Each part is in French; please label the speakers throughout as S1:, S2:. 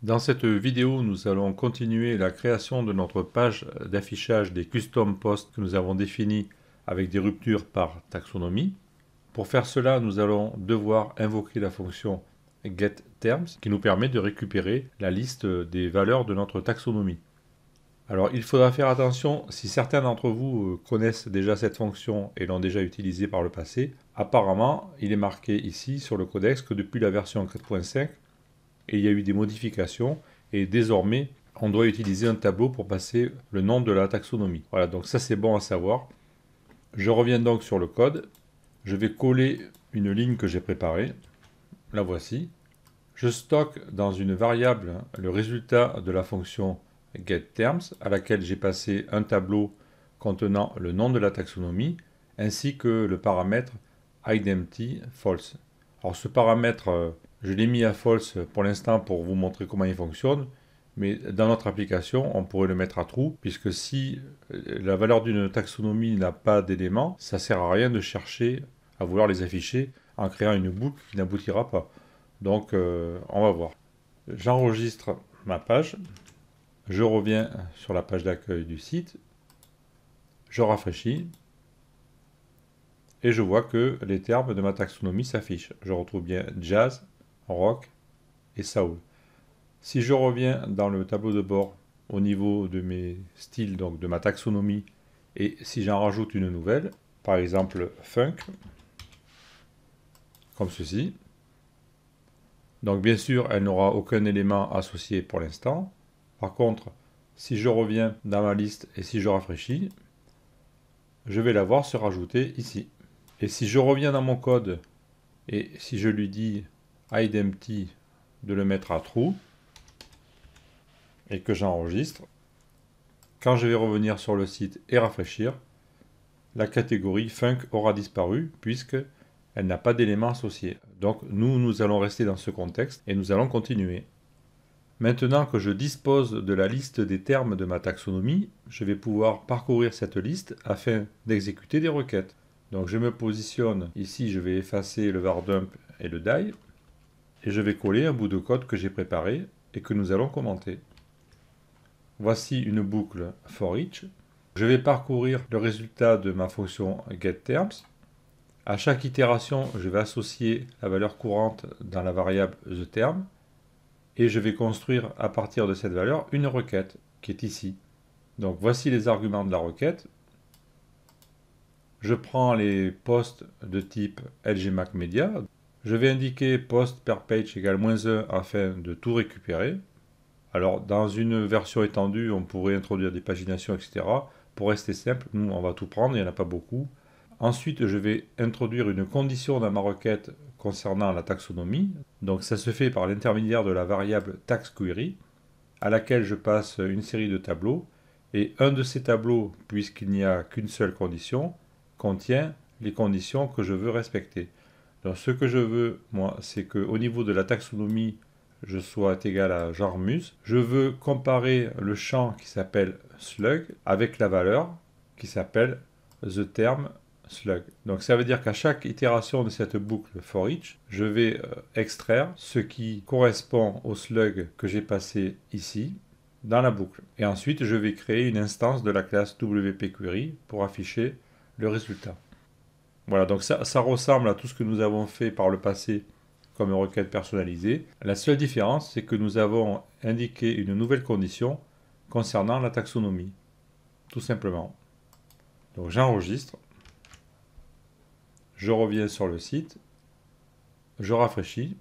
S1: Dans cette vidéo, nous allons continuer la création de notre page d'affichage des custom posts que nous avons définis avec des ruptures par taxonomie. Pour faire cela, nous allons devoir invoquer la fonction getTerms qui nous permet de récupérer la liste des valeurs de notre taxonomie. Alors il faudra faire attention, si certains d'entre vous connaissent déjà cette fonction et l'ont déjà utilisée par le passé, apparemment il est marqué ici sur le codex que depuis la version 4.5, et il y a eu des modifications, et désormais on doit utiliser un tableau pour passer le nom de la taxonomie. Voilà, donc ça c'est bon à savoir. Je reviens donc sur le code, je vais coller une ligne que j'ai préparée, la voici. Je stocke dans une variable le résultat de la fonction getTerms à laquelle j'ai passé un tableau contenant le nom de la taxonomie ainsi que le paramètre hideEmpty false. Alors ce paramètre, je l'ai mis à false pour l'instant pour vous montrer comment il fonctionne, mais dans notre application, on pourrait le mettre à true, puisque si la valeur d'une taxonomie n'a pas d'éléments, ça ne sert à rien de chercher à vouloir les afficher en créant une boucle qui n'aboutira pas. Donc on va voir. J'enregistre ma page, je reviens sur la page d'accueil du site, je rafraîchis, et je vois que les termes de ma taxonomie s'affichent. Je retrouve bien jazz, rock et soul. Si je reviens dans le tableau de bord au niveau de mes styles, donc de ma taxonomie, et si j'en rajoute une nouvelle, par exemple funk, comme ceci, donc bien sûr elle n'aura aucun élément associé pour l'instant. Par contre, si je reviens dans ma liste et si je rafraîchis, je vais la voir se rajouter ici. Et si je reviens dans mon code et si je lui dis hideEmpty de le mettre à true et que j'enregistre, quand je vais revenir sur le site et rafraîchir, la catégorie funk aura disparu puisque elle n'a pas d'éléments associés. Donc nous allons rester dans ce contexte et nous allons continuer. Maintenant que je dispose de la liste des termes de ma taxonomie, je vais pouvoir parcourir cette liste afin d'exécuter des requêtes. Donc je me positionne ici, je vais effacer le var_dump et le die, et je vais coller un bout de code que j'ai préparé et que nous allons commenter. Voici une boucle for each. Je vais parcourir le résultat de ma fonction getTerms. À chaque itération, je vais associer la valeur courante dans la variable theTerm, et je vais construire à partir de cette valeur une requête qui est ici. Donc voici les arguments de la requête. Je prends les posts de type LGMacMedia. Je vais indiquer post per page égale -1 afin de tout récupérer. Alors dans une version étendue, on pourrait introduire des paginations, etc. Pour rester simple, nous on va tout prendre, il n'y en a pas beaucoup. Ensuite, je vais introduire une condition dans ma requête concernant la taxonomie. Donc ça se fait par l'intermédiaire de la variable taxQuery, à laquelle je passe une série de tableaux. Et un de ces tableaux, puisqu'il n'y a qu'une seule condition, contient les conditions que je veux respecter. Donc ce que je veux, moi, c'est qu'au niveau de la taxonomie, je sois égal à genre mus. Je veux comparer le champ qui s'appelle slug avec la valeur qui s'appelle theTerm slug. Donc ça veut dire qu'à chaque itération de cette boucle for each, je vais extraire ce qui correspond au slug que j'ai passé ici dans la boucle. Et ensuite, je vais créer une instance de la classe WPQuery pour afficher le résultat. Voilà, donc ça ressemble à tout ce que nous avons fait par le passé comme requête personnalisée. La seule différence, c'est que nous avons indiqué une nouvelle condition concernant la taxonomie. Tout simplement. Donc j'enregistre. Je reviens sur le site. Je rafraîchis.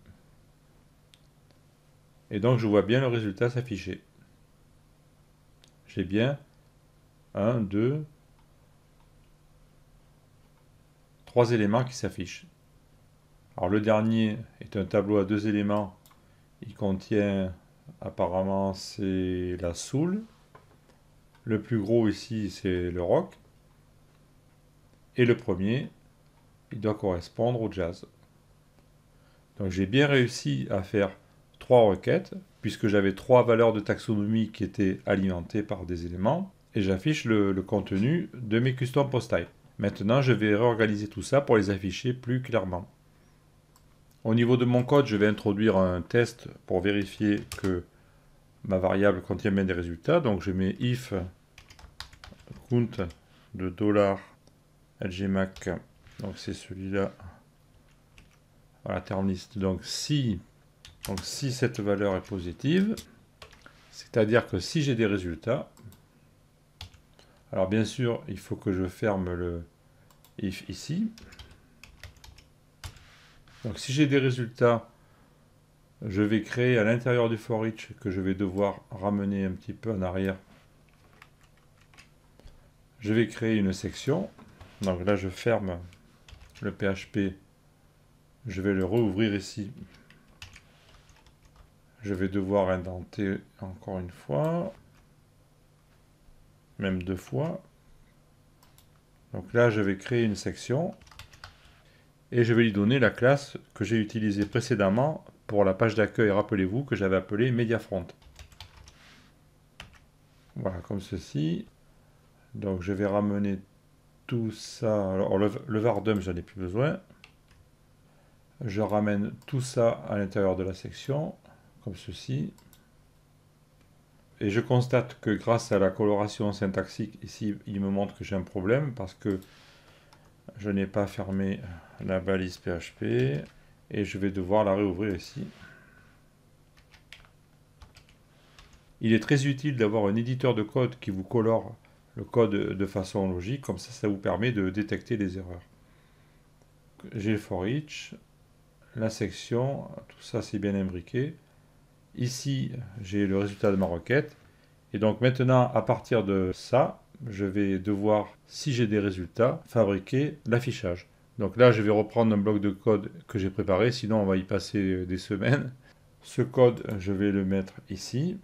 S1: Et donc je vois bien le résultat s'afficher. J'ai bien 1, 2, 3 éléments qui s'affichent. Alors le dernier est un tableau à 2 éléments. Il contient, apparemment, c'est la soul. Le plus gros ici, c'est le rock. Et le premier, il doit correspondre au jazz. Donc j'ai bien réussi à faire 3 requêtes, puisque j'avais 3 valeurs de taxonomie qui étaient alimentées par des éléments. Et j'affiche le contenu de mes custom post types. Maintenant, je vais réorganiser tout ça pour les afficher plus clairement. Au niveau de mon code, je vais introduire un test pour vérifier que ma variable contient bien des résultats, donc je mets if count de $lgmac, donc c'est celui-là, voilà, terme liste. Donc si cette valeur est positive, c'est-à-dire que si j'ai des résultats, alors bien sûr, il faut que je ferme le if ici. Donc si j'ai des résultats, je vais créer à l'intérieur du for each, que je vais devoir ramener un petit peu en arrière. Je vais créer une section. Donc là, je ferme le PHP. Je vais le rouvrir ici. Je vais devoir indenter encore une fois. Même 2 fois. Donc là, je vais créer une section. Et je vais lui donner la classe que j'ai utilisée précédemment pour la page d'accueil. Rappelez-vous que j'avais appelé MediaFront. Voilà, comme ceci. Donc je vais ramener tout ça. Alors le var_dum, j'en ai plus besoin. Je ramène tout ça à l'intérieur de la section, comme ceci. Et je constate que grâce à la coloration syntaxique, ici, il me montre que j'ai un problème parce que je n'ai pas fermé la balise PHP et je vais devoir la réouvrir ici. Il est très utile d'avoir un éditeur de code qui vous colore le code de façon logique, comme ça vous permet de détecter les erreurs. J'ai le for each, la section, tout ça c'est bien imbriqué. Ici, j'ai le résultat de ma requête. Et donc maintenant, à partir de ça, je vais devoir, si j'ai des résultats, fabriquer l'affichage. Donc là, je vais reprendre un bloc de code que j'ai préparé, sinon on va y passer des semaines. Ce code, je vais le mettre ici.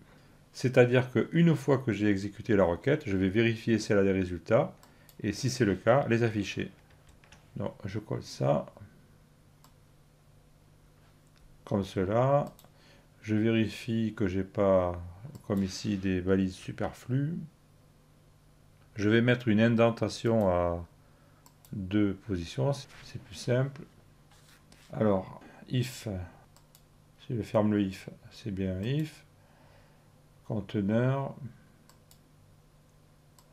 S1: C'est-à-dire qu'une fois que j'ai exécuté la requête, je vais vérifier si elle a des résultats. Et si c'est le cas, les afficher. Donc je colle ça. Comme cela. Je vérifie que j'ai pas, comme ici, des balises superflues. Je vais mettre une indentation à 2 positions, c'est plus simple. Alors, if, si je ferme le if, c'est bien if. Conteneur,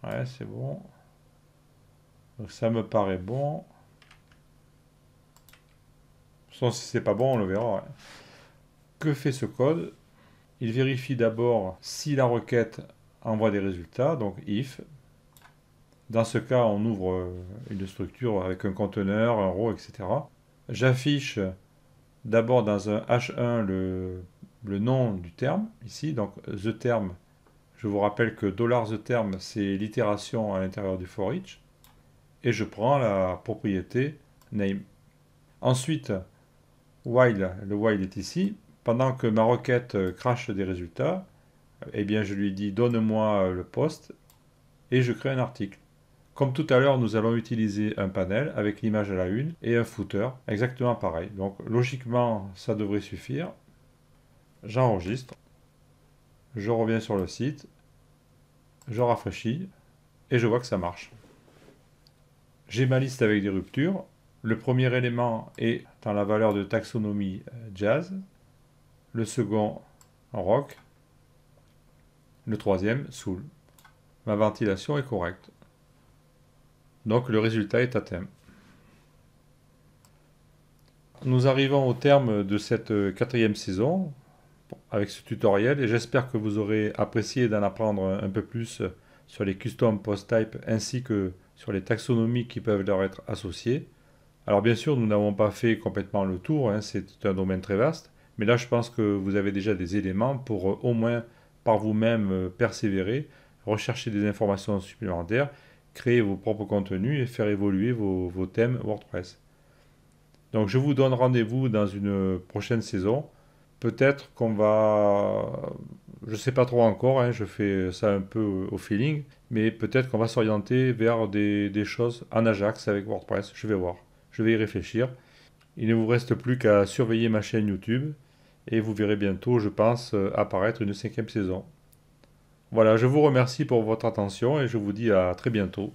S1: ouais, c'est bon. Donc ça me paraît bon. De toute façon, si c'est pas bon, on le verra. Ouais. Que fait ce code? Il vérifie d'abord si la requête envoie des résultats, donc if. Dans ce cas, on ouvre une structure avec un conteneur, un row, etc. J'affiche d'abord dans un H1 le nom du terme, ici, donc the term. Je vous rappelle que $the_term, c'est l'itération à l'intérieur du for each. Et je prends la propriété name. Ensuite, while, le while est ici. Pendant que ma requête crache des résultats, eh bien je lui dis donne-moi le post et je crée un article. Comme tout à l'heure, nous allons utiliser un panel avec l'image à la une et un footer, exactement pareil. Donc logiquement, ça devrait suffire. J'enregistre, je reviens sur le site, je rafraîchis et je vois que ça marche. J'ai ma liste avec des ruptures. Le premier élément est dans la valeur de taxonomie jazz, le second rock, le troisième soul. Ma ventilation est correcte. Donc le résultat est atteint. Nous arrivons au terme de cette 4e saison avec ce tutoriel et j'espère que vous aurez apprécié d'en apprendre un peu plus sur les custom post type ainsi que sur les taxonomies qui peuvent leur être associées. Alors bien sûr, nous n'avons pas fait complètement le tour, hein, c'est un domaine très vaste, mais là je pense que vous avez déjà des éléments pour au moins par vous-même persévérer, rechercher des informations supplémentaires, créer vos propres contenus et faire évoluer vos thèmes WordPress. Donc je vous donne rendez-vous dans une prochaine saison. Peut-être qu'on va, je ne sais pas trop encore, hein, je fais ça un peu au feeling, mais peut-être qu'on va s'orienter vers des choses en Ajax avec WordPress, je vais voir. Je vais y réfléchir. Il ne vous reste plus qu'à surveiller ma chaîne YouTube et vous verrez bientôt, je pense, apparaître une 5e saison. Voilà, je vous remercie pour votre attention et je vous dis à très bientôt.